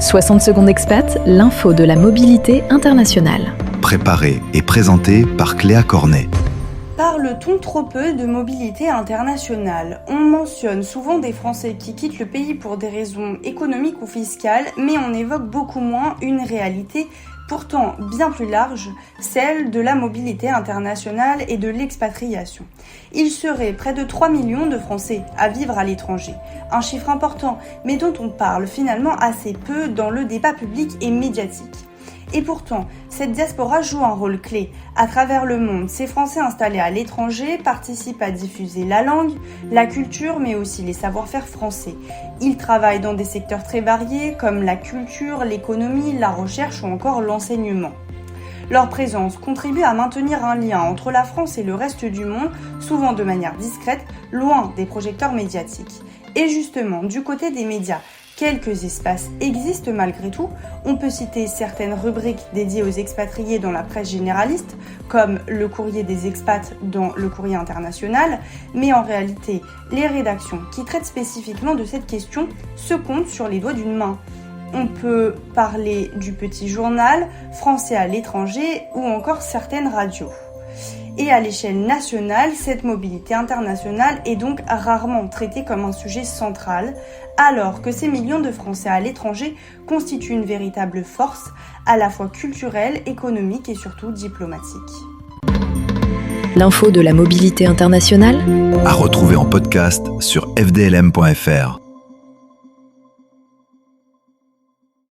60 secondes expat, l'info de la mobilité internationale. Préparé et présenté par Cléa Cornet. Parle-t-on trop peu de mobilité internationale ? On mentionne souvent des Français qui quittent le pays pour des raisons économiques ou fiscales, mais on évoque beaucoup moins une réalité pourtant bien plus large, celle de la mobilité internationale et de l'expatriation. Il serait près de 3 millions de Français à vivre à l'étranger. Un chiffre important, mais dont on parle finalement assez peu dans le débat public et médiatique. Et pourtant, cette diaspora joue un rôle clé. À travers le monde, ces Français installés à l'étranger participent à diffuser la langue, la culture, mais aussi les savoir-faire français. Ils travaillent dans des secteurs très variés comme la culture, l'économie, la recherche ou encore l'enseignement. Leur présence contribue à maintenir un lien entre la France et le reste du monde, souvent de manière discrète, loin des projecteurs médiatiques. Et justement, du côté des médias, quelques espaces existent malgré tout. On peut citer certaines rubriques dédiées aux expatriés dans la presse généraliste, comme le courrier des expats dans le courrier international, mais en réalité, les rédactions qui traitent spécifiquement de cette question se comptent sur les doigts d'une main. On peut parler du petit journal, Français à l'étranger ou encore certaines radios. Et à l'échelle nationale, cette mobilité internationale est donc rarement traitée comme un sujet central, alors que ces millions de Français à l'étranger constituent une véritable force, à la fois culturelle, économique et surtout diplomatique. L'info de la mobilité internationale, À retrouver en podcast sur fdlm.fr.